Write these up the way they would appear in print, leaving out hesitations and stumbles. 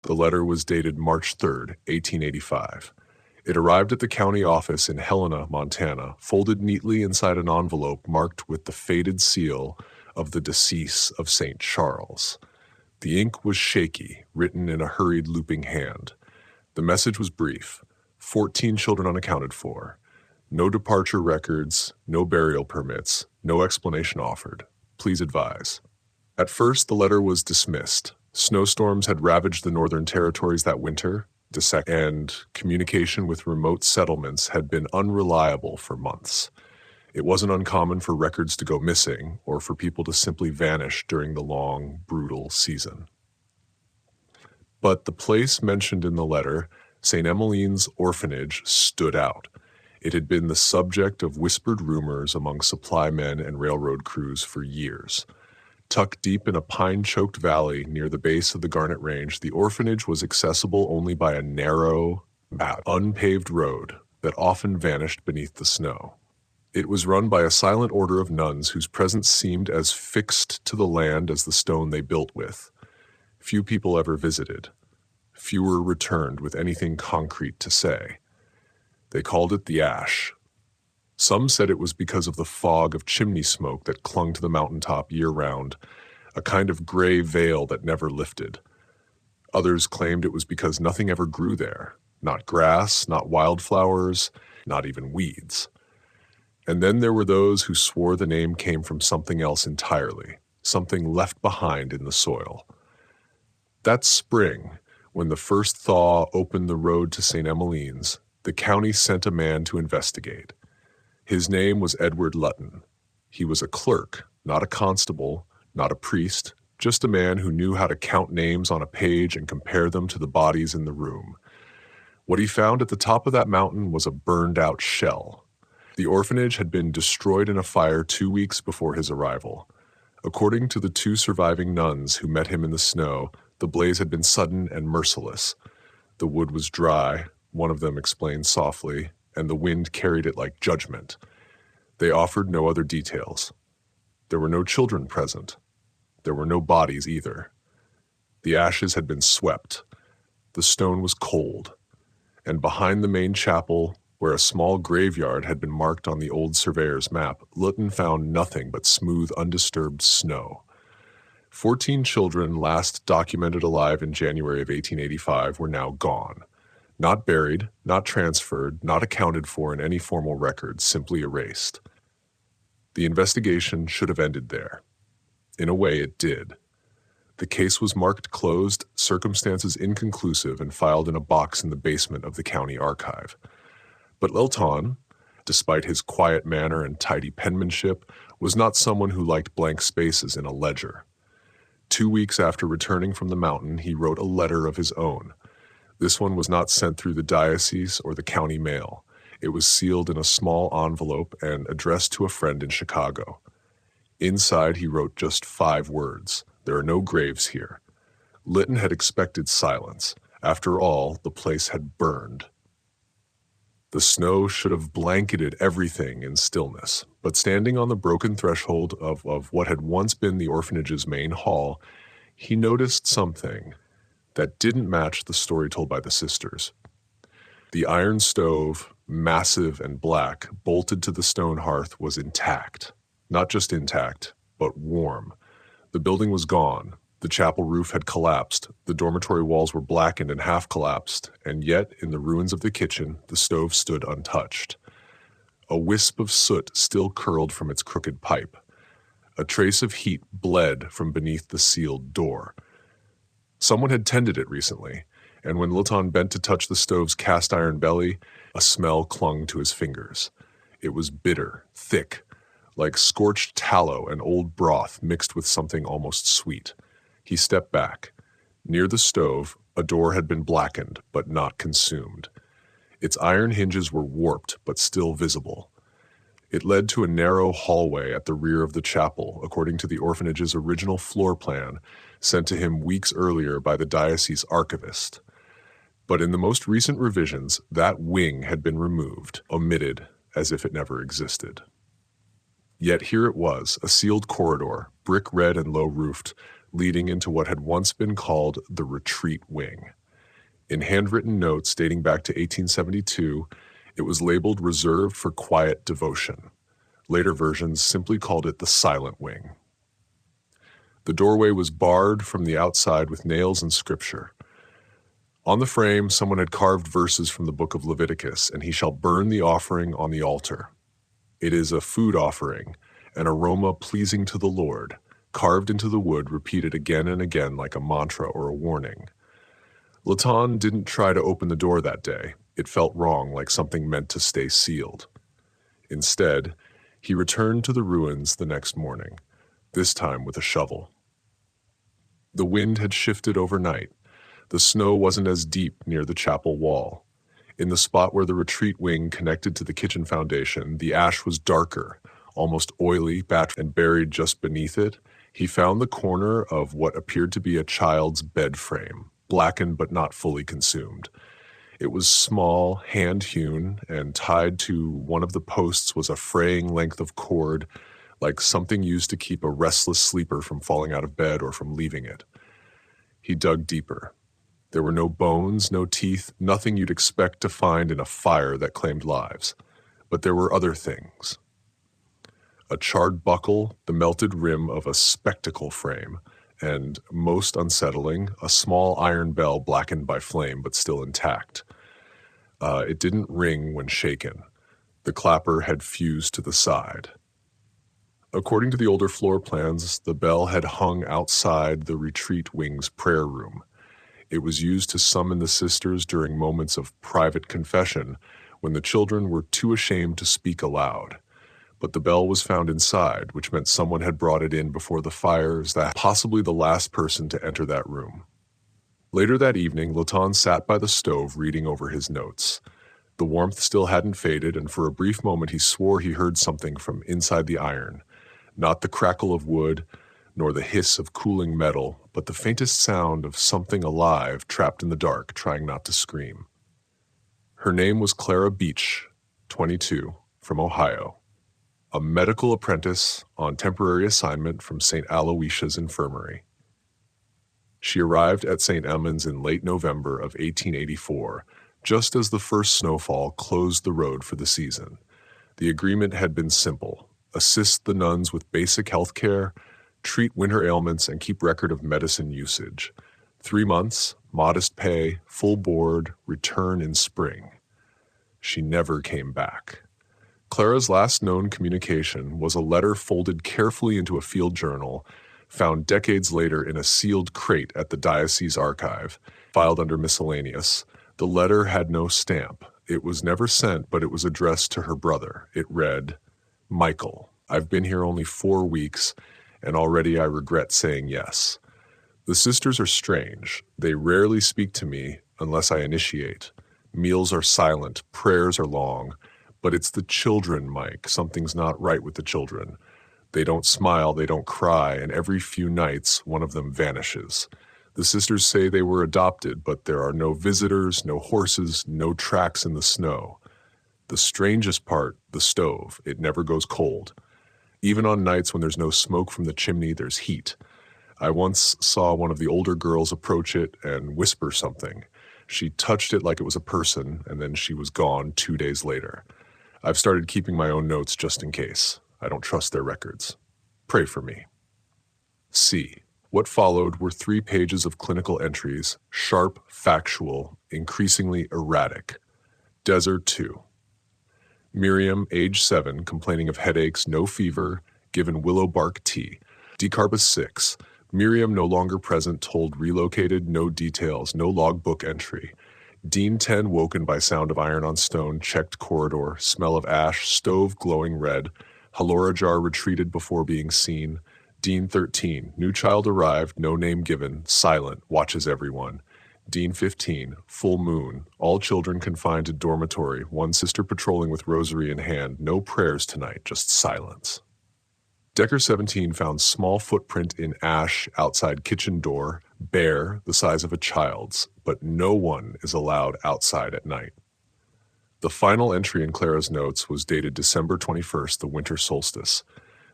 The letter was dated March 3rd, 1885. It arrived at the county office in Helena, Montana, folded neatly inside an envelope marked with the faded seal of the decease of St. Charles. The ink was shaky, written in a hurried, looping hand. The message was brief: 14 children unaccounted for. No departure records, no burial permits, no explanation offered. Please advise. At first, the letter was dismissed. Snowstorms had ravaged the northern territories that winter, and communication with remote settlements had been unreliable for months. It wasn't uncommon for records to go missing or for people to simply vanish during the long, brutal season. But the place mentioned in the letter, St. Emeline's Orphanage, stood out. It had been the subject of whispered rumors among supply men and railroad crews for years. Tucked deep in a pine-choked valley near the base of the Garnet Range, the orphanage was accessible only by a narrow, unpaved road that often vanished beneath the snow. It was run by a silent order of nuns whose presence seemed as fixed to the land as the stone they built with. Few people ever visited. Fewer returned with anything concrete to say. They called it the Ash. Some said it was because of the fog of chimney smoke that clung to the mountaintop year-round, a kind of gray veil that never lifted. Others claimed it was because nothing ever grew there, not grass, not wildflowers, not even weeds. And then there were those who swore the name came from something else entirely, something left behind in the soil. That spring, when the first thaw opened the road to St. Emeline's, the county sent a man to investigate. His name was Edward Lutton. He was a clerk, not a constable, not a priest, just a man who knew how to count names on a page and compare them to the bodies in the room. What he found at the top of that mountain was a burned-out shell. The orphanage had been destroyed in a fire 2 weeks before his arrival. According to the 2 surviving nuns who met him in the snow, the blaze had been sudden and merciless. The wood was dry, one of them explained softly, and the wind carried it like judgment. They offered no other details. There were no children present. There were no bodies either. The ashes had been swept. The stone was cold. And behind the main chapel, where a small graveyard had been marked on the old surveyor's map, Lutton found nothing but smooth, undisturbed snow. 14 children last documented alive in January of 1885 were now gone. Not buried, not transferred, not accounted for in any formal record, simply erased. The investigation should have ended there. In a way, it did. The case was marked closed, circumstances inconclusive, and filed in a box in the basement of the county archive. But Lutton, despite his quiet manner and tidy penmanship, was not someone who liked blank spaces in a ledger. 2 weeks after returning from the mountain, he wrote a letter of his own. This one was not sent through the diocese or the county mail. It was sealed in a small envelope and addressed to a friend in Chicago. Inside, he wrote just 5 words: "There are no graves here." Lutton had expected silence. After all, the place had burned. The snow should have blanketed everything in stillness, but standing on the broken threshold of what had once been the orphanage's main hall, he noticed something that didn't match the story told by the sisters. The iron stove, massive and black, bolted to the stone hearth, was intact. Not just intact, but warm. The building was gone. The chapel roof had collapsed. The dormitory walls were blackened and half collapsed, and yet, in the ruins of the kitchen, the stove stood untouched. A wisp of soot still curled from its crooked pipe. A trace of heat bled from beneath the sealed door. Someone had tended it recently, and when Lutton bent to touch the stove's cast-iron belly, a smell clung to his fingers. It was bitter, thick, like scorched tallow and old broth mixed with something almost sweet. He stepped back. Near the stove, a door had been blackened, but not consumed. Its iron hinges were warped, but still visible. It led to a narrow hallway at the rear of the chapel, according to the orphanage's original floor plan, sent to him weeks earlier by the diocese archivist. But in the most recent revisions, that wing had been removed, omitted, as if it never existed. Yet here it was, a sealed corridor, brick red and low-roofed, leading into what had once been called the retreat wing. In handwritten notes dating back to 1872, it was labeled reserved for quiet devotion. Later versions simply called it the silent wing. The doorway was barred from the outside with nails and scripture. On the frame, someone had carved verses from the book of Leviticus, and he shall burn the offering on the altar. It is a food offering, an aroma pleasing to the Lord, carved into the wood, repeated again and again like a mantra or a warning. Latan didn't try to open the door that day. It felt wrong, like something meant to stay sealed. Instead, he returned to the ruins the next morning, this time with a shovel. The wind had shifted overnight. The snow wasn't as deep near the chapel wall. In the spot where the retreat wing connected to the kitchen foundation, the ash was darker, almost oily, and buried just beneath it. He found the corner of what appeared to be a child's bed frame, blackened but not fully consumed. It was small, hand-hewn, and tied to one of the posts was a fraying length of cord, like something used to keep a restless sleeper from falling out of bed or from leaving it. He dug deeper. There were no bones, no teeth, nothing you'd expect to find in a fire that claimed lives. But there were other things. A charred buckle, the melted rim of a spectacle frame, and, most unsettling, a small iron bell blackened by flame but still intact. It didn't ring when shaken. The clapper had fused to the side. According to the older floor plans, the bell had hung outside the retreat wing's prayer room. It was used to summon the sisters during moments of private confession when the children were too ashamed to speak aloud. But the bell was found inside, which meant someone had brought it in before the fires, that possibly the last person to enter that room. Later that evening, Latan sat by the stove reading over his notes. The warmth still hadn't faded, and for a brief moment he swore he heard something from inside the iron. Not the crackle of wood, nor the hiss of cooling metal, but the faintest sound of something alive trapped in the dark, trying not to scream. Her name was Clara Beach, 22, from Ohio, a medical apprentice on temporary assignment from St. Aloysius Infirmary. She arrived at St. Emmeline in late November of 1884, just as the first snowfall closed the road for the season. The agreement had been simple: assist the nuns with basic health care, treat winter ailments, and keep record of medicine usage. 3 months, modest pay, full board, return in spring. She never came back. Clara's last known communication was a letter folded carefully into a field journal, found decades later in a sealed crate at the diocese archive, filed under miscellaneous. The letter had no stamp. It was never sent, but it was addressed to her brother. It read, "Michael, I've been here only 4 weeks, and already I regret saying yes. The sisters are strange. They rarely speak to me unless I initiate. Meals are silent, prayers are long, but it's the children, Mike. Something's not right with the children. They don't smile, they don't cry, and every few nights one of them vanishes. The sisters say they were adopted, but there are no visitors, no horses, no tracks in the snow. The strangest part, the stove, it never goes cold. Even on nights when there's no smoke from the chimney, there's heat. I once saw one of the older girls approach it and whisper something. She touched it like it was a person, and then she was gone 2 days later. I've started keeping my own notes just in case. I don't trust their records. Pray for me." C. What followed were 3 pages of clinical entries, sharp, factual, increasingly erratic. Desert 2. Miriam, age 7, complaining of headaches, no fever, given willow bark tea. Decarbus 6. Miriam, no longer present, told relocated, no details, no logbook entry. Dean 10, woken by sound of iron on stone, checked corridor, smell of ash, stove glowing red. Halora jar retreated before being seen. Dean 13, new child arrived, no name given, silent, watches everyone. Dean 15, full moon, all children confined to dormitory, one sister patrolling with rosary in hand, no prayers tonight, just silence. Decker 17 found small footprint in ash outside kitchen door, bare, the size of a child's, but no one is allowed outside at night. The final entry in Clara's notes was dated December 21st, the winter solstice.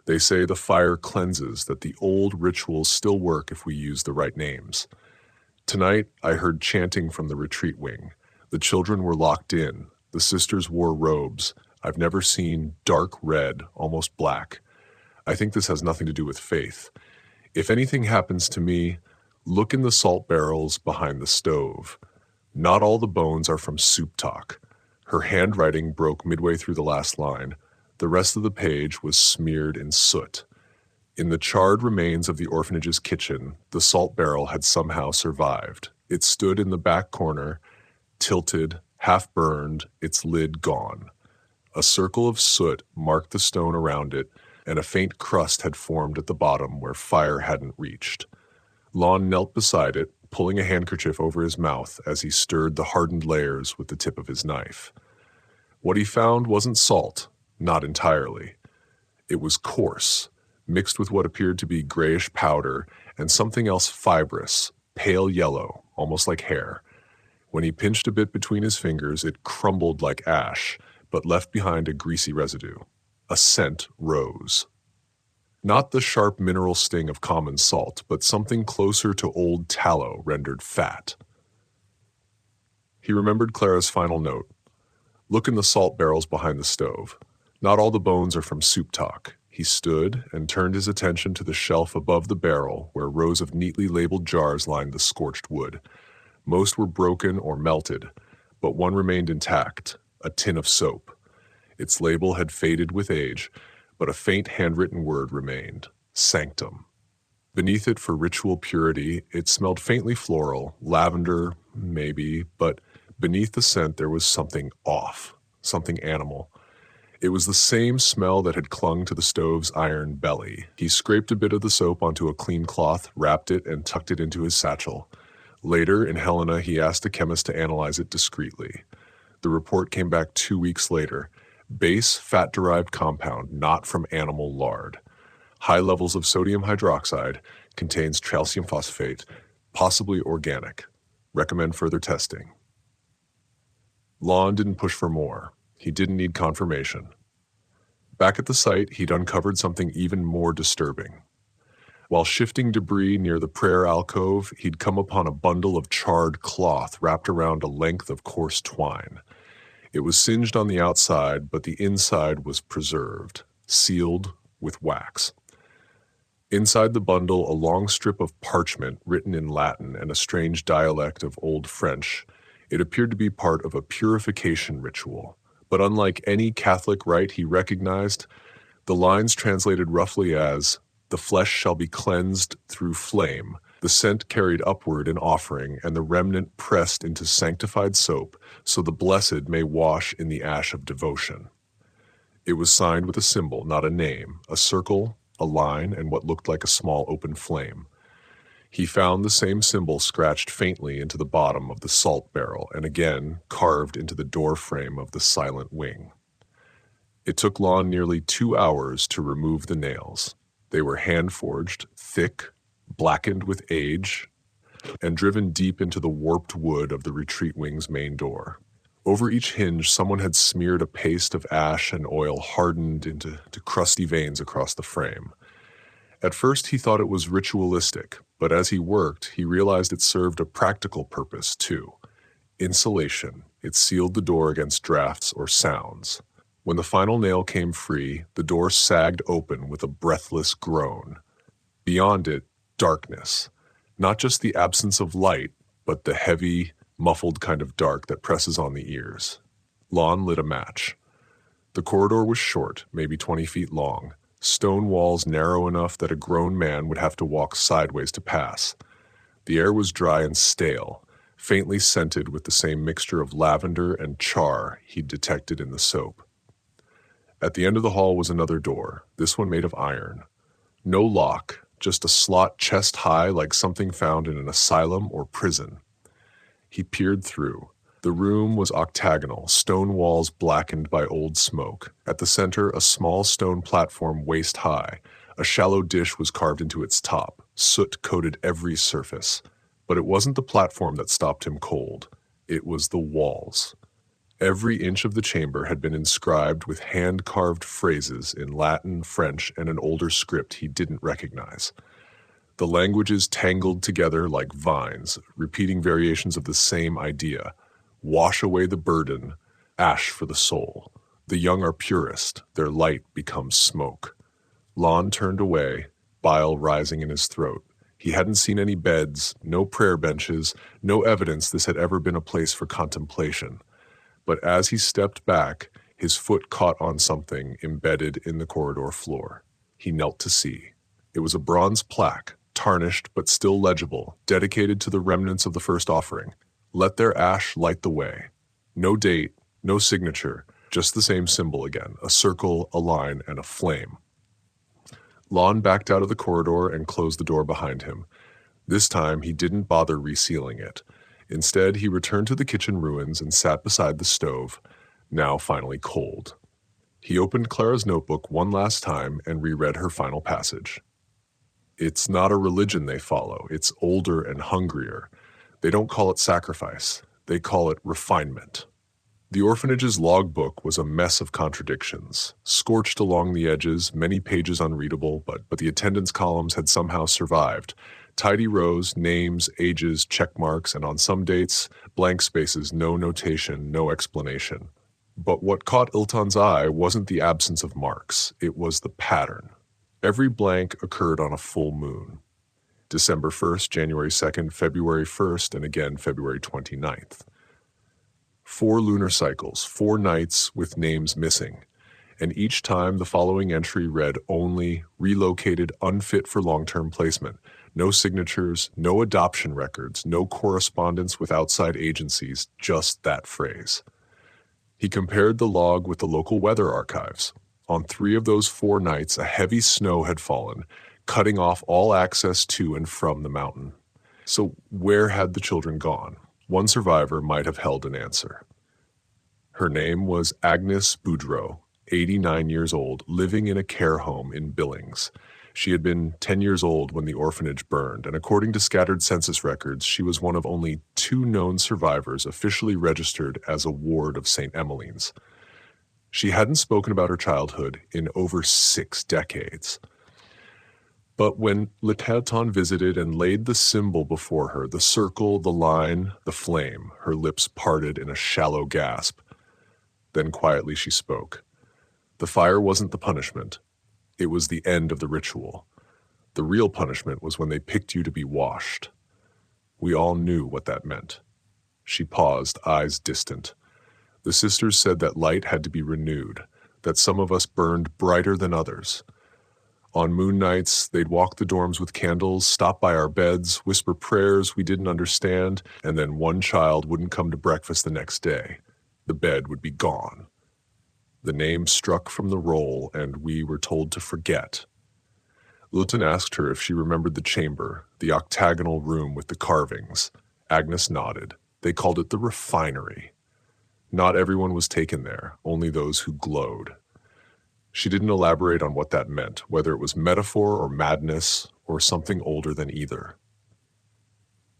They say the fire cleanses, that the old rituals still work if we use the right names. Tonight, I heard chanting from the retreat wing. The children were locked in. The sisters wore robes. I've never seen dark red, almost black. I think this has nothing to do with faith. If anything happens to me, look in the salt barrels behind the stove. Not all the bones are from soup talk. Her handwriting broke midway through the last line. The rest of the page was smeared in soot. In the charred remains of the orphanage's kitchen, the salt barrel had somehow survived. It stood in the back corner, tilted, half-burned, its lid gone. A circle of soot marked the stone around it, and a faint crust had formed at the bottom where fire hadn't reached. Lon knelt beside it, pulling a handkerchief over his mouth as he stirred the hardened layers with the tip of his knife. What he found wasn't salt, not entirely. It was coarse, mixed with what appeared to be grayish powder and something else fibrous, pale yellow, almost like hair. When he pinched a bit between his fingers, it crumbled like ash, but left behind a greasy residue. A scent rose. Not the sharp mineral sting of common salt, but something closer to old tallow rendered fat. He remembered Clara's final note. Look in the salt barrels behind the stove. Not all the bones are from soup talk. He stood and turned his attention to the shelf above the barrel where rows of neatly labeled jars lined the scorched wood. Most were broken or melted, but one remained intact, a tin of soap. Its label had faded with age, but a faint handwritten word remained, sanctum. Beneath it, for ritual purity, it smelled faintly floral, lavender, maybe, but beneath the scent there was something off, something animal. It was the same smell that had clung to the stove's iron belly. He scraped a bit of the soap onto a clean cloth, wrapped it, and tucked it into his satchel. Later, in Helena, he asked the chemist to analyze it discreetly. The report came back 2 weeks later. Base fat-derived compound, not from animal lard. High levels of sodium hydroxide, contains calcium phosphate, possibly organic. Recommend further testing. Lon didn't push for more. He didn't need confirmation. Back at the site, he'd uncovered something even more disturbing. While shifting debris near the prayer alcove, he'd come upon a bundle of charred cloth wrapped around a length of coarse twine. It was singed on the outside, but the inside was preserved, sealed with wax. Inside the bundle, a long strip of parchment written in Latin and a strange dialect of Old French. It appeared to be part of a purification ritual. But unlike any Catholic rite he recognized, the lines translated roughly as, "The flesh shall be cleansed through flame, the scent carried upward in offering, and the remnant pressed into sanctified soap, so the blessed may wash in the ash of devotion." It was signed with a symbol, not a name, a circle, a line, and what looked like a small open flame. He found the same symbol scratched faintly into the bottom of the salt barrel and again carved into the door frame of the silent wing. It took Lon nearly 2 hours to remove the nails. They were hand-forged, thick, blackened with age, and driven deep into the warped wood of the retreat wing's main door. Over each hinge, someone had smeared a paste of ash and oil hardened into crusty veins across the frame. At first, he thought it was ritualistic, but as he worked, he realized it served a practical purpose, too. Insulation. It sealed the door against drafts or sounds. When the final nail came free, the door sagged open with a breathless groan. Beyond it, darkness. Not just the absence of light, but the heavy, muffled kind of dark that presses on the ears. Lon lit a match. The corridor was short, maybe 20 feet long. Stone walls narrow enough that a grown man would have to walk sideways to pass. The air was dry and stale, faintly scented with the same mixture of lavender and char he'd detected in the soap. At the end of the hall was another door, this one made of iron. No lock, just a slot chest high like something found in an asylum or prison. He peered through. The room was octagonal, stone walls blackened by old smoke. At the center, a small stone platform waist high. A shallow dish was carved into its top. Soot coated every surface. But it wasn't the platform that stopped him cold. It was the walls. Every inch of the chamber had been inscribed with hand-carved phrases in Latin, French, and an older script he didn't recognize. The languages tangled together like vines, repeating variations of the same idea. Wash away the burden, ash for the soul. The young are purest, their light becomes smoke. Lon turned away, bile rising in his throat. He hadn't seen any beds, no prayer benches, no evidence this had ever been a place for contemplation. But as he stepped back, his foot caught on something embedded in the corridor floor. He knelt to see. It was a bronze plaque, tarnished but still legible, dedicated to the remnants of the first offering. Let their ash light the way. No date, no signature, just the same symbol again, a circle, a line, and a flame. Lon backed out of the corridor and closed the door behind him. This time, he didn't bother resealing it. Instead, he returned to the kitchen ruins and sat beside the stove, now finally cold. He opened Clara's notebook one last time and reread her final passage. It's not a religion they follow. It's older and hungrier. They don't call it sacrifice. They call it refinement. The orphanage's logbook was a mess of contradictions, scorched along the edges, many pages unreadable, but the attendance columns had somehow survived. Tidy rows, names, ages, check marks, and on some dates, blank spaces, no notation, no explanation. But what caught Ilton's eye wasn't the absence of marks, it was the pattern. Every blank occurred on a full moon. December 1st, January 2nd, February 1st, and again February 29th. 4 lunar cycles, 4 nights with names missing, and each time the following entry read only relocated unfit for long-term placement. No signatures, no adoption records, no correspondence with outside agencies, just that phrase. He compared the log with the local weather archives. On 3 of those 4 nights, a heavy snow had fallen, cutting off all access to and from the mountain. So where had the children gone? One survivor might have held an answer. Her name was Agnes Boudreau, 89 years old, living in a care home in Billings. She had been 10 years old when the orphanage burned, and according to scattered census records, she was one of only 2 known survivors officially registered as a ward of St. Emeline's. She hadn't spoken about her childhood in over 6 decades. But when Le Terton visited and laid the symbol before her, the circle, the line, the flame, her lips parted in a shallow gasp. Then quietly she spoke. The fire wasn't the punishment. It was the end of the ritual. The real punishment was when they picked you to be washed. We all knew what that meant. She paused, eyes distant. The sisters said that light had to be renewed, that some of us burned brighter than others. On moon nights, they'd walk the dorms with candles, stop by our beds, whisper prayers we didn't understand, and then one child wouldn't come to breakfast the next day. The bed would be gone. The name struck from the roll, and we were told to forget. Luton asked her if she remembered the chamber, the octagonal room with the carvings. Agnes nodded. They called it the refinery. Not everyone was taken there, only those who glowed. She didn't elaborate on what that meant, whether it was metaphor or madness or something older than either.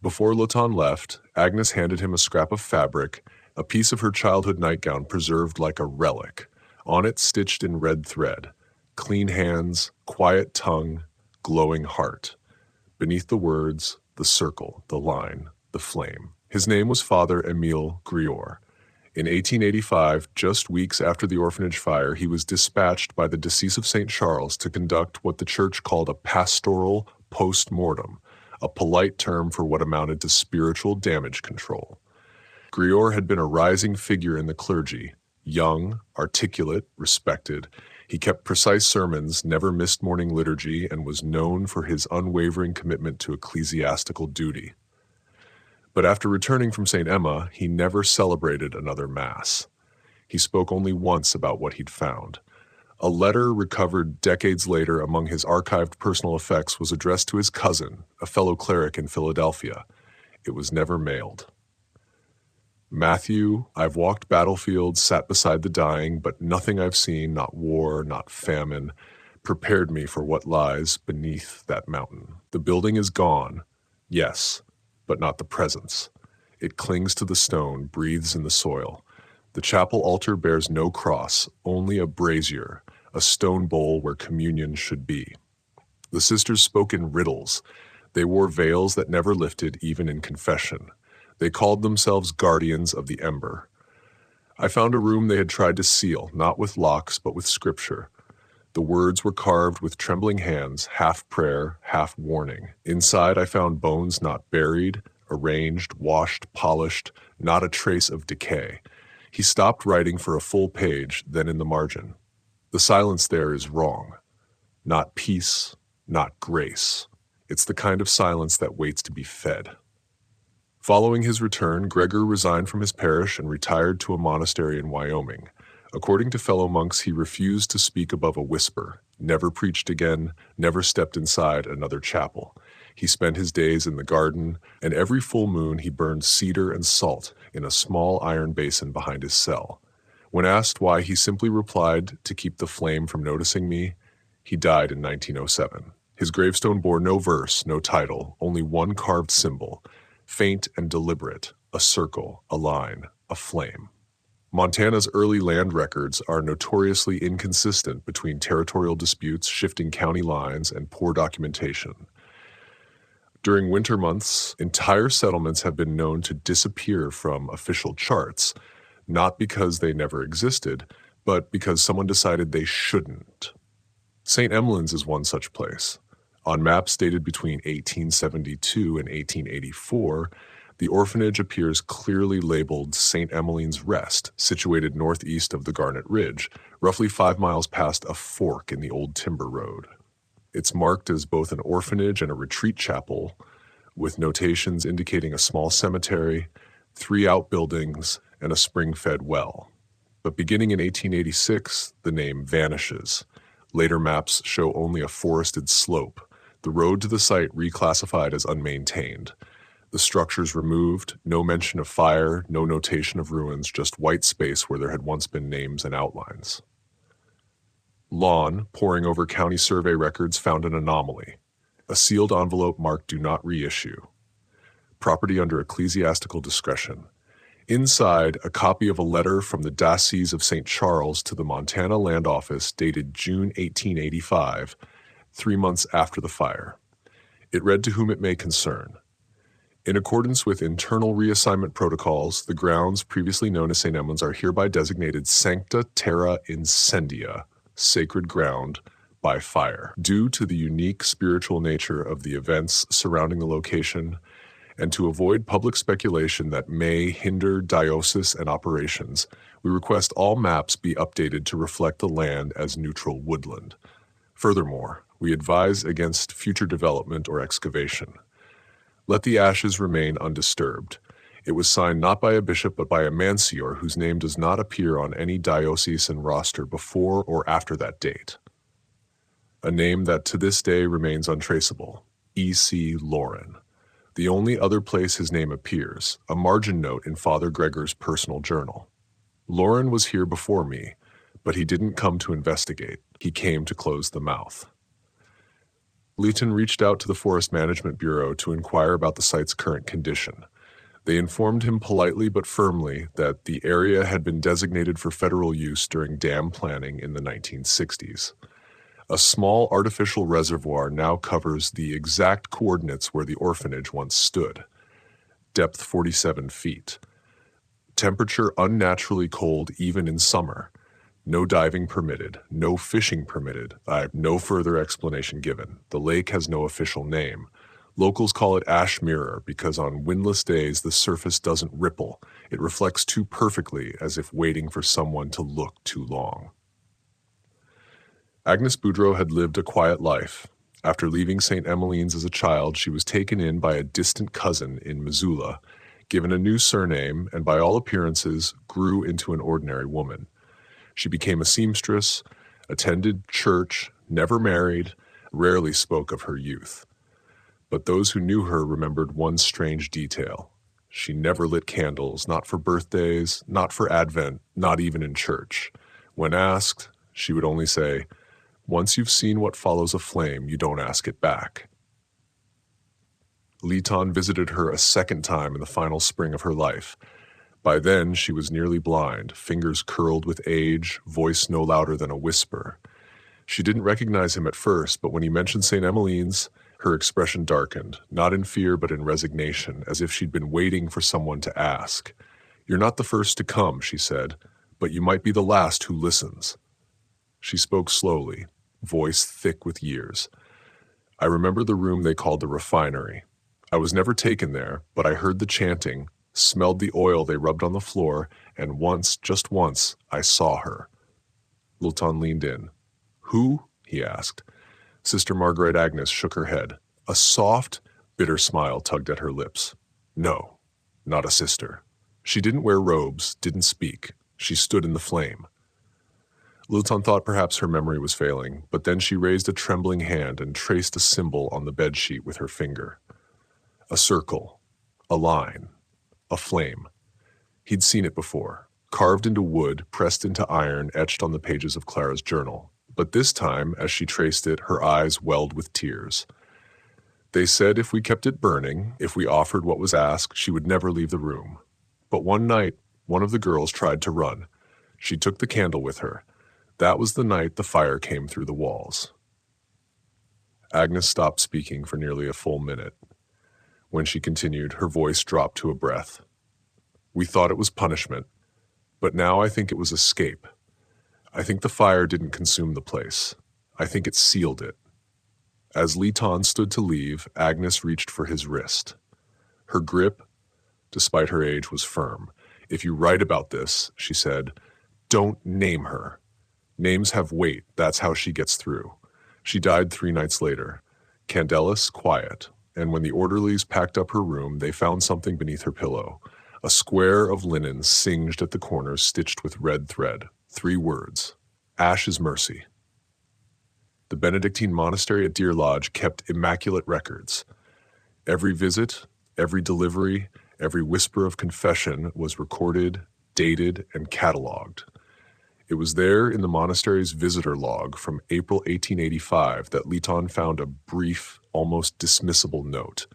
Before Luton left, Agnes handed him a scrap of fabric, a piece of her childhood nightgown preserved like a relic, on it stitched in red thread, clean hands, quiet tongue, glowing heart. Beneath the words, the circle, the line, the flame. His name was Father Émile Grior. In 1885, just weeks after the orphanage fire, he was dispatched by the Diocese of St. Charles to conduct what the church called a pastoral post-mortem, a polite term for what amounted to spiritual damage control. Grior had been a rising figure in the clergy, young, articulate, respected. He kept precise sermons, never missed morning liturgy, and was known for his unwavering commitment to ecclesiastical duty. But after returning from St. Emma, he never celebrated another Mass. He spoke only once about what he'd found. A letter recovered decades later among his archived personal effects was addressed to his cousin, a fellow cleric in Philadelphia. It was never mailed. Matthew, I've walked battlefields, sat beside the dying, but nothing I've seen, not war, not famine, prepared me for what lies beneath that mountain. The building is gone, yes, but not the presence. It clings to the stone, breathes in the soil. The chapel altar bears no cross, only a brazier, a stone bowl where communion should be. The sisters spoke in riddles. They wore veils that never lifted, even in confession. They called themselves guardians of the ember. I found a room they had tried to seal, not with locks, but with scripture. The words were carved with trembling hands, half prayer, half warning. Inside I found bones not buried, arranged, washed, polished, not a trace of decay. He stopped writing for a full page, then in the margin. The silence there is wrong. Not peace, not grace. It's the kind of silence that waits to be fed. Following his return, Gregor resigned from his parish and retired to a monastery in Wyoming. According to fellow monks, he refused to speak above a whisper, never preached again, never stepped inside another chapel. He spent his days in the garden, and every full moon he burned cedar and salt in a small iron basin behind his cell. When asked why, he simply replied, to keep the flame from noticing me. He died in 1907. His gravestone bore no verse, no title, only one carved symbol, faint and deliberate, a circle, a line, a flame. Montana's early land records are notoriously inconsistent between territorial disputes, shifting county lines, and poor documentation. During winter months, entire settlements have been known to disappear from official charts, not because they never existed, but because someone decided they shouldn't. St. Emeline's is one such place. On maps dated between 1872 and 1884, the orphanage appears clearly labeled St. Emeline's Rest, situated northeast of the Garnet Ridge, roughly 5 miles past a fork in the old timber road. It's marked as both an orphanage and a retreat chapel, with notations indicating a small cemetery, 3 outbuildings, and a spring-fed well. But beginning in 1886, the name vanishes. Later maps show only a forested slope, the road to the site reclassified as unmaintained. The structures removed, no mention of fire, no notation of ruins, just white space where there had once been names and outlines. Lawn, poring over county survey records, found an anomaly. A sealed envelope marked "Do Not Reissue." Property under ecclesiastical discretion. Inside, a copy of a letter from the Diocese of St. Charles to the Montana Land Office dated June 1885, 3 months after the fire. It read, "To whom it may concern. In accordance with internal reassignment protocols, the grounds previously known as St. Emeline's are hereby designated Sancta Terra Incendia, sacred ground, by fire. Due to the unique spiritual nature of the events surrounding the location, and to avoid public speculation that may hinder diocese and operations, we request all maps be updated to reflect the land as neutral woodland. Furthermore, we advise against future development or excavation. Let the ashes remain undisturbed. It was signed not by a bishop but by a Monsignor whose name does not appear on any diocesan roster before or after that date. A name that to this day remains untraceable, E.C. Lauren. The only other place his name appears, a margin note in Father Gregor's personal journal. Lauren was here before me, but he didn't come to investigate. He came to close the mouth. Leeton reached out to the Forest Management Bureau to inquire about the site's current condition. They informed him politely but firmly that the area had been designated for federal use during dam planning in the 1960s. A small artificial reservoir now covers the exact coordinates where the orphanage once stood. Depth 47 feet. Temperature unnaturally cold even in summer. No diving permitted, no fishing permitted. No further explanation given. The lake has no official name. Locals call it Ash Mirror because on windless days the surface doesn't ripple. It reflects too perfectly, as if waiting for someone to look too long. Agnes Boudreau had lived a quiet life. After leaving St. Emeline's as a child, she was taken in by a distant cousin in Missoula, given a new surname, and by all appearances grew into an ordinary woman. She became a seamstress, attended church, never married, rarely spoke of her youth. But those who knew her remembered one strange detail. She never lit candles, not for birthdays, not for Advent, not even in church. When asked, she would only say, "Once you've seen what follows a flame, you don't ask it back." Leeton visited her a second time in the final spring of her life. By then, she was nearly blind, fingers curled with age, voice no louder than a whisper. She didn't recognize him at first, but when he mentioned St. Emeline's, her expression darkened, not in fear but in resignation, as if she'd been waiting for someone to ask. "You're not the first to come," she said, "but you might be the last who listens." She spoke slowly, voice thick with years. "I remember the room they called the refinery. I was never taken there, but I heard the chanting, smelled the oil they rubbed on the floor, and once, just once, I saw her." Lilton leaned in. "Who?" he asked. Sister Margaret Agnes shook her head. A soft, bitter smile tugged at her lips. "No, not a sister. She didn't wear robes, didn't speak. She stood in the flame." Lilton thought perhaps her memory was failing, but then she raised a trembling hand and traced a symbol on the bedsheet with her finger. A circle, a line, a flame. He'd seen it before, carved into wood, pressed into iron, etched on the pages of Clara's journal. But this time, as she traced it, her eyes welled with tears. "They said if we kept it burning, if we offered what was asked, she would never leave the room. But one night, one of the girls tried to run. She took the candle with her. That was the night the fire came through the walls." Agnes stopped speaking for nearly a full minute. When she continued, her voice dropped to a breath. "We thought it was punishment, but now I think it was escape. I think the fire didn't consume the place. I think it sealed it." As Lilton stood to leave, Agnes reached for his wrist. Her grip, despite her age, was firm. "If you write about this," she said, "don't name her. Names have weight, that's how she gets through. She died 3 nights later. Candelus, quiet. And when the orderlies packed up her room, they found something beneath her pillow. A square of linen singed at the corners, stitched with red thread. 3 words. Ash is mercy. The Benedictine monastery at Deer Lodge kept immaculate records. Every visit, every delivery, every whisper of confession was recorded, dated, and cataloged. It was there in the monastery's visitor log from April 1885 that Lilton found a brief, almost dismissible note.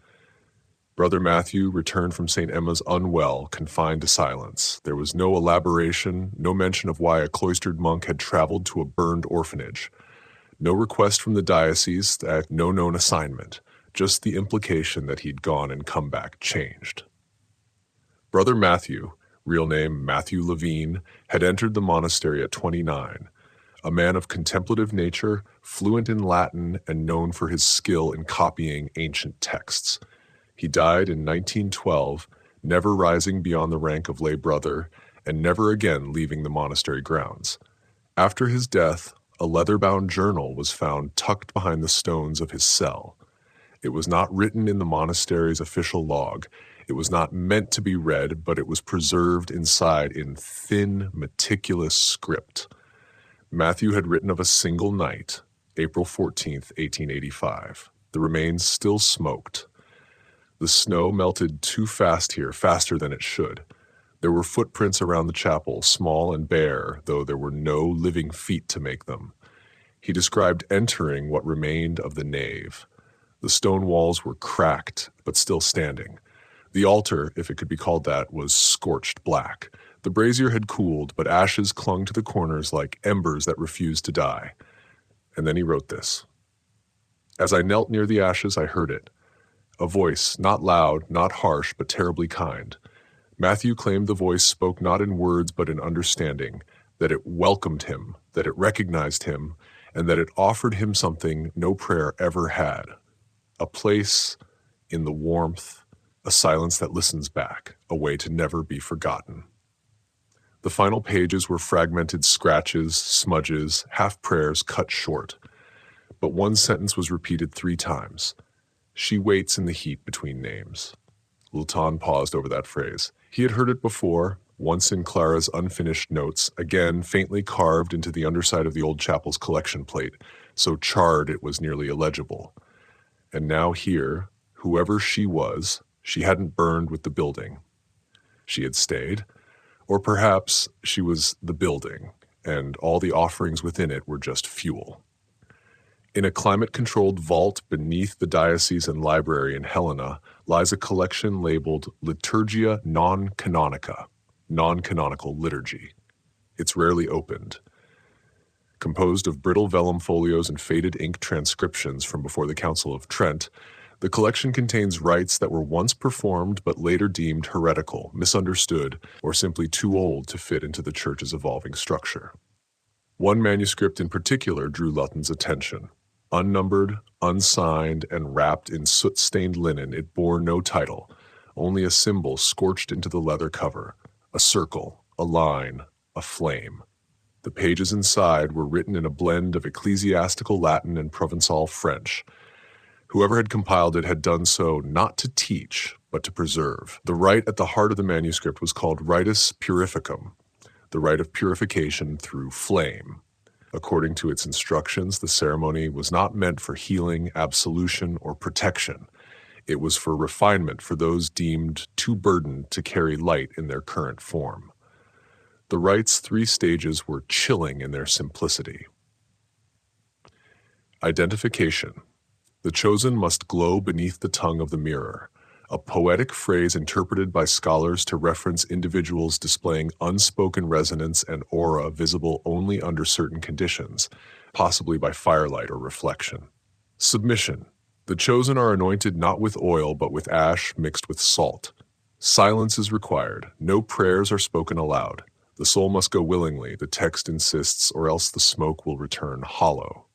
Brother Matthew returned from St. Emma's unwell, confined to silence. There was no elaboration, no mention of why a cloistered monk had traveled to a burned orphanage. No request from the diocese, no known assignment, just the implication that he'd gone and come back changed. Brother Matthew, real name Matthew Levine, had entered the monastery at 29, a man of contemplative nature, fluent in Latin, and known for his skill in copying ancient texts. He died in 1912, never rising beyond the rank of lay brother, and never again leaving the monastery grounds. After his death, a leather-bound journal was found tucked behind the stones of his cell. It was not written in the monastery's official log. It was not meant to be read, but it was preserved inside in thin, meticulous script. Matthew had written of a single night, April 14th, 1885. The remains still smoked. The snow melted too fast here, faster than it should. There were footprints around the chapel, small and bare, though there were no living feet to make them. He described entering what remained of the nave. The stone walls were cracked, but still standing. The altar, if it could be called that, was scorched black. The brazier had cooled, but ashes clung to the corners like embers that refused to die. And then he wrote this. As I knelt near the ashes, I heard it. A voice, not loud, not harsh, but terribly kind. Matthew claimed the voice spoke not in words but in understanding, that it welcomed him, that it recognized him, and that it offered him something no prayer ever had. A place in the warmth, a silence that listens back, a way to never be forgotten. The final pages were fragmented scratches, smudges, half-prayers cut short. But one sentence was repeated 3 times. She waits in the heat between names. Lilton paused over that phrase. He had heard it before, once in Clara's unfinished notes, again faintly carved into the underside of the old chapel's collection plate, so charred it was nearly illegible. And now here, whoever she was, she hadn't burned with the building. She had stayed, or perhaps she was the building, and all the offerings within it were just fuel. In a climate-controlled vault beneath the diocesan library in Helena lies a collection labeled Liturgia Non Canonica. non-canonical liturgy. It's rarely opened. Composed of brittle vellum folios and faded ink transcriptions from before the Council of Trent, the collection contains rites that were once performed but later deemed heretical, misunderstood, or simply too old to fit into the Church's evolving structure. One manuscript in particular drew Lutton's attention. Unnumbered, unsigned, and wrapped in soot-stained linen, it bore no title, only a symbol scorched into the leather cover, a circle, a line, a flame. The pages inside were written in a blend of ecclesiastical Latin and Provençal French. Whoever had compiled it had done so not to teach, but to preserve. The rite at the heart of the manuscript was called Ritus Purificum, the rite of purification through flame. According to its instructions, the ceremony was not meant for healing, absolution, or protection. It was for refinement for those deemed too burdened to carry light in their current form. The rite's 3 stages were chilling in their simplicity. Identification. The chosen must glow beneath the tongue of the mirror, a poetic phrase interpreted by scholars to reference individuals displaying unspoken resonance and aura visible only under certain conditions, possibly by firelight or reflection. Submission. The chosen are anointed not with oil but with ash mixed with salt. Silence is required. No prayers are spoken aloud. The soul must go willingly, the text insists, or else the smoke will return hollow.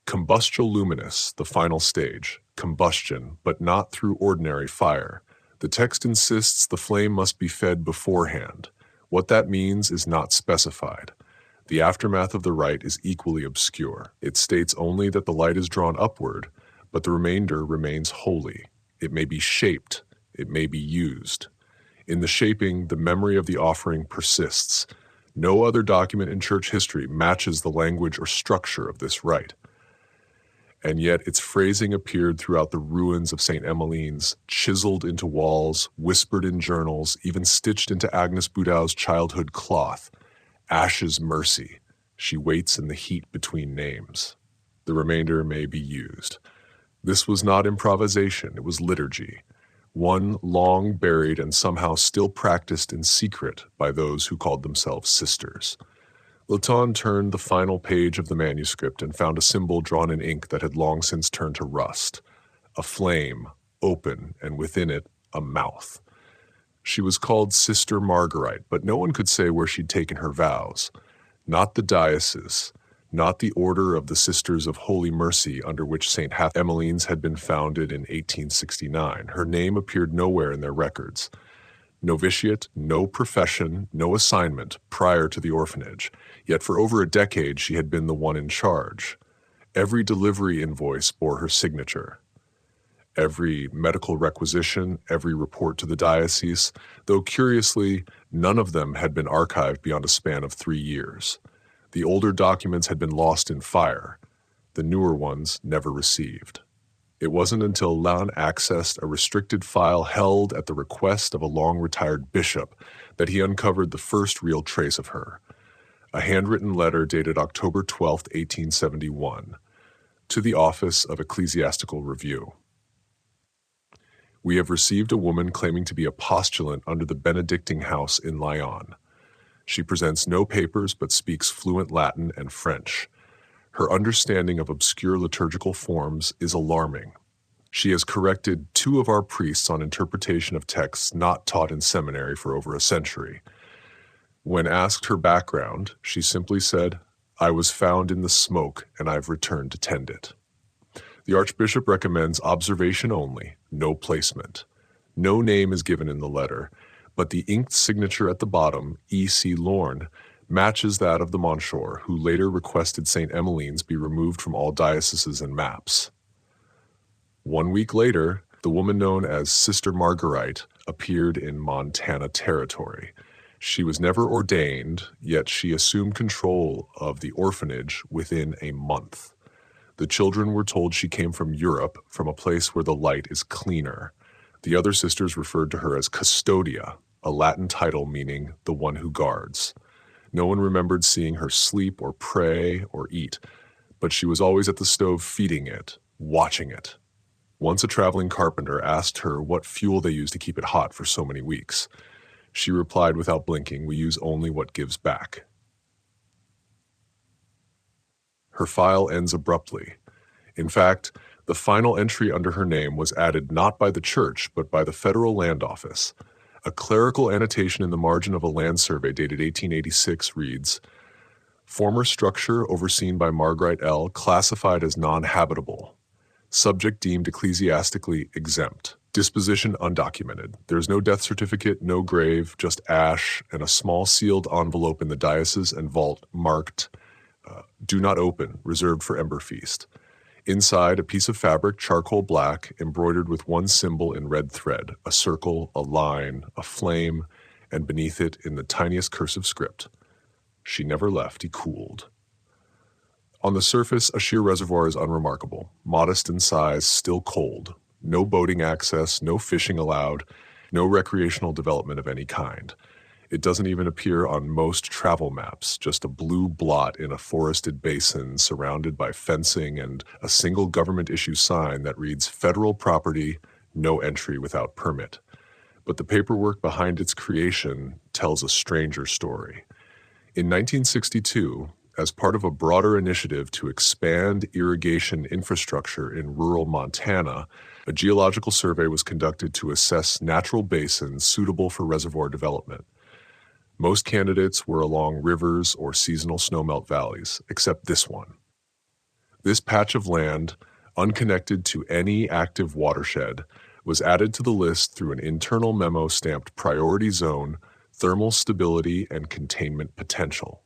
Combustioluminis, the final stage. Combustion, but not through ordinary fire. The text insists the flame must be fed beforehand. What that means is not specified. The aftermath of the rite is equally obscure. It states only that the light is drawn upward, but the remainder remains holy. It may be shaped. It may be used. In the shaping, the memory of the offering persists. No other document in church history matches the language or structure of this rite. And yet its phrasing appeared throughout the ruins of St. Emeline's, chiseled into walls, whispered in journals, even stitched into Agnes Boudau's childhood cloth. Ashes mercy. She waits in the heat between names. The remainder may be used. This was not improvisation, it was liturgy. One long buried and somehow still practiced in secret by those who called themselves sisters. Lutton turned the final page of the manuscript and found a symbol drawn in ink that had long since turned to rust. A flame, open, and within it, a mouth. She was called Sister Marguerite, but no one could say where she'd taken her vows. Not the diocese, not the Order of the Sisters of Holy Mercy under which St. Emeline's had been founded in 1869. Her name appeared nowhere in their records. Novitiate, no profession, no assignment prior to the orphanage, yet for over a decade she had been the one in charge. Every delivery invoice bore her signature. Every medical requisition, every report to the diocese, though curiously, none of them had been archived beyond a span of 3 years. The older documents had been lost in fire. The newer ones never received. It wasn't until Lan accessed a restricted file held at the request of a long-retired bishop that he uncovered the first real trace of her. A handwritten letter dated October 12, 1871, to the Office of Ecclesiastical Review. We have received a woman claiming to be a postulant under the Benedictine house in Lyon. She presents no papers but speaks fluent Latin and French. Her understanding of obscure liturgical forms is alarming. She has corrected 2 of our priests on interpretation of texts not taught in seminary for over a century. When asked her background, she simply said, "I was found in the smoke and I've returned to tend it." The Archbishop recommends observation only, no placement. No name is given in the letter, but the inked signature at the bottom, E.C. Lorne, matches that of the Monsieur, who later requested St. Emeline's be removed from all dioceses and maps. 1 week later, the woman known as Sister Marguerite appeared in Montana Territory. She was never ordained, yet she assumed control of the orphanage within a month. The children were told she came from Europe, from a place where the light is cleaner. The other sisters referred to her as Custodia, a Latin title meaning the one who guards. No one remembered seeing her sleep or pray or eat, but she was always at the stove feeding it, watching it. Once a traveling carpenter asked her what fuel they used to keep it hot for so many weeks. She replied without blinking, "We use only what gives back." Her file ends abruptly. In fact, the final entry under her name was added not by the church, but by the Federal Land Office. A clerical annotation in the margin of a land survey dated 1886 reads, "Former structure overseen by Margaret L. classified as non-habitable. Subject deemed ecclesiastically exempt. Disposition undocumented. There's no death certificate, no grave, just ash and a small sealed envelope in the diocese and vault marked, 'Do not open, reserved for Ember Feast.' Inside, a piece of fabric, charcoal black, embroidered with one symbol in red thread, a circle, a line, a flame, and beneath it, in the tiniest cursive script, 'She never left, he cooled.' On the surface, a sheer reservoir is unremarkable, modest in size, still cold. No boating access, no fishing allowed, no recreational development of any kind. It doesn't even appear on most travel maps, just a blue blot in a forested basin surrounded by fencing and a single government-issue sign that reads, 'Federal property, no entry without permit.' But the paperwork behind its creation tells a stranger story. In 1962, as part of a broader initiative to expand irrigation infrastructure in rural Montana, a geological survey was conducted to assess natural basins suitable for reservoir development. Most candidates were along rivers or seasonal snowmelt valleys, except this one. This patch of land, unconnected to any active watershed, was added to the list through an internal memo stamped Priority Zone, Thermal Stability, and Containment Potential.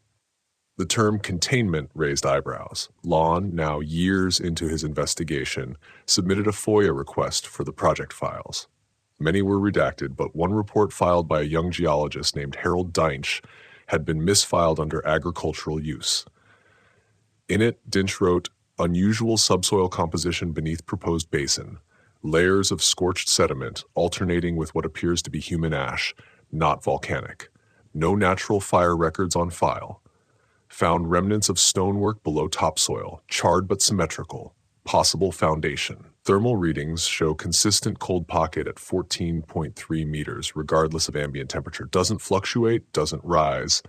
The term containment raised eyebrows. Lon, now years into his investigation, submitted a FOIA request for the project files. Many were redacted, but one report filed by a young geologist named Harold Deinch had been misfiled under agricultural use. In it, Deinch wrote, "Unusual subsoil composition beneath proposed basin. Layers of scorched sediment alternating with what appears to be human ash, not volcanic. No natural fire records on file. Found remnants of stonework below topsoil, charred but symmetrical. Possible foundation. Thermal readings show consistent cold pocket at 14.3 meters, regardless of ambient temperature. Doesn't fluctuate, doesn't rise.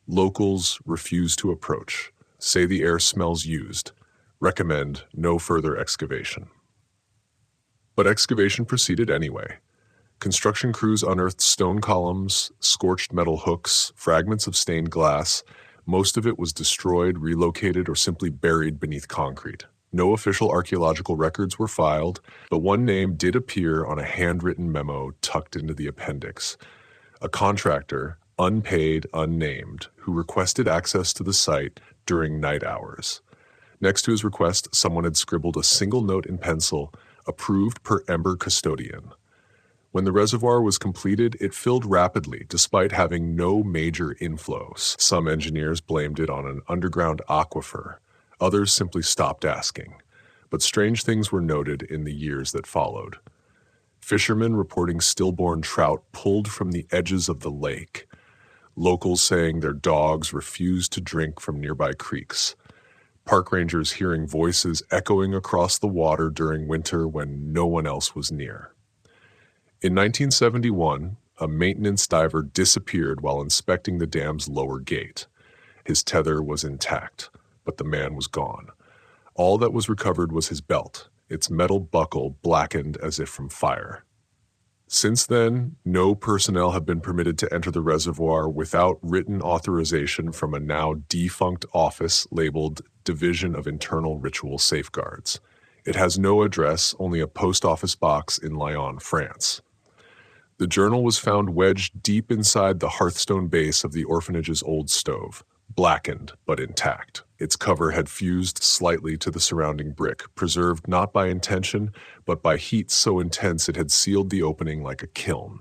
Locals refuse to approach. Say the air smells used. Recommend no further excavation." But excavation proceeded anyway. Construction crews unearthed stone columns, scorched metal hooks, fragments of stained glass. Most of it was destroyed, relocated, or simply buried beneath concrete. No official archaeological records were filed, but one name did appear on a handwritten memo tucked into the appendix. A contractor, unpaid, unnamed, who requested access to the site during night hours. Next to his request, someone had scribbled a single note in pencil, "Approved per Ember custodian." When the reservoir was completed, it filled rapidly, despite having no major inflows. Some engineers blamed it on an underground aquifer. Others simply stopped asking. But strange things were noted in the years that followed. Fishermen reporting stillborn trout pulled from the edges of the lake. Locals saying their dogs refused to drink from nearby creeks. Park rangers hearing voices echoing across the water during winter when no one else was near. In 1971, a maintenance diver disappeared while inspecting the dam's lower gate. His tether was intact, but the man was gone. All that was recovered was his belt, its metal buckle blackened as if from fire. Since then, no personnel have been permitted to enter the reservoir without written authorization from a now defunct office labeled Division of Internal Ritual Safeguards. It has no address, only a post office box in Lyon, France. The journal was found wedged deep inside the hearthstone base of the orphanage's old stove, blackened but intact. Its cover had fused slightly to the surrounding brick, preserved not by intention, but by heat so intense it had sealed the opening like a kiln.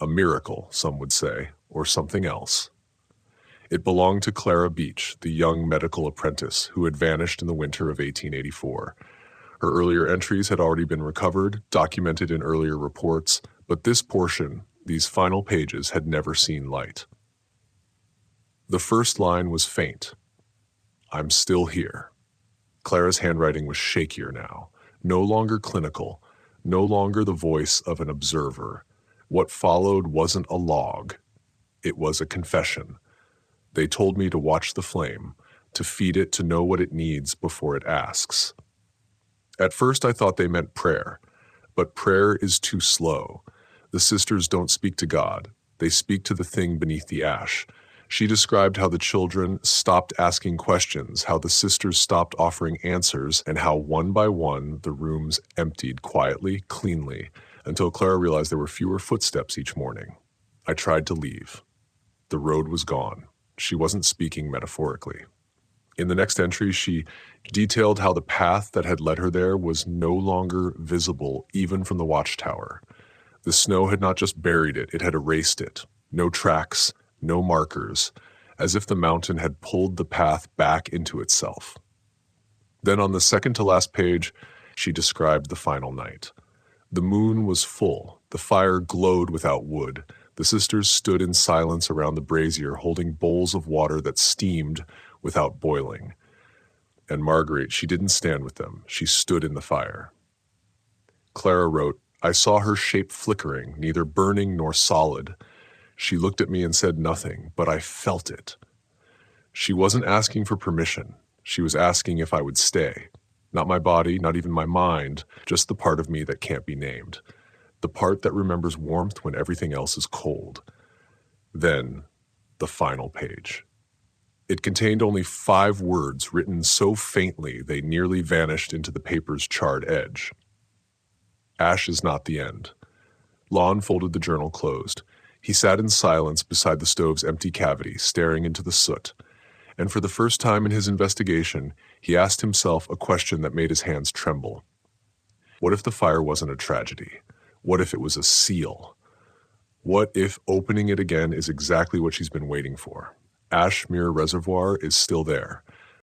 A miracle, some would say, or something else. It belonged to Clara Beach, the young medical apprentice who had vanished in the winter of 1884. Her earlier entries had already been recovered, documented in earlier reports, but this portion, these final pages, had never seen light. The first line was faint. "I'm still here." Clara's handwriting was shakier now, no longer clinical, no longer the voice of an observer, What followed wasn't a log. It was a confession. They told me to watch the flame, to feed it to know what it needs before it asks. At first I thought they meant prayer, but prayer is too slow. The sisters don't speak to God. They speak to the thing beneath the ash. She described how the children stopped asking questions, how the sisters stopped offering answers, and how one by one the rooms emptied quietly, cleanly, until Clara realized there were fewer footsteps each morning. I tried to leave. The road was gone. She wasn't speaking metaphorically. In the next entry, she detailed how the path that had led her there was no longer visible even from the watchtower. The snow had not just buried it, it had erased it. No tracks, no markers, as if the mountain had pulled the path back into itself. Then on the second to last page, she described the final night. The moon was full. The fire glowed without wood. The sisters stood in silence around the brazier, holding bowls of water that steamed without boiling. And Marguerite, she didn't stand with them. She stood in the fire. Clara wrote, I saw her shape flickering, neither burning nor solid. She looked at me and said nothing, but I felt it. She wasn't asking for permission. She was asking if I would stay. Not my body, not even my mind, just the part of me that can't be named. The part that remembers warmth when everything else is cold. Then, the final page. It contained only 5 words written so faintly they nearly vanished into the paper's charred edge. Ash is not the end. Lon folded the journal closed. He sat in silence beside the stove's empty cavity, staring into the soot. And for the first time in his investigation, he asked himself a question that made his hands tremble. What if the fire wasn't a tragedy? What if it was a seal? What if opening it again is exactly what she's been waiting for? Ash Mirror Reservoir is still there.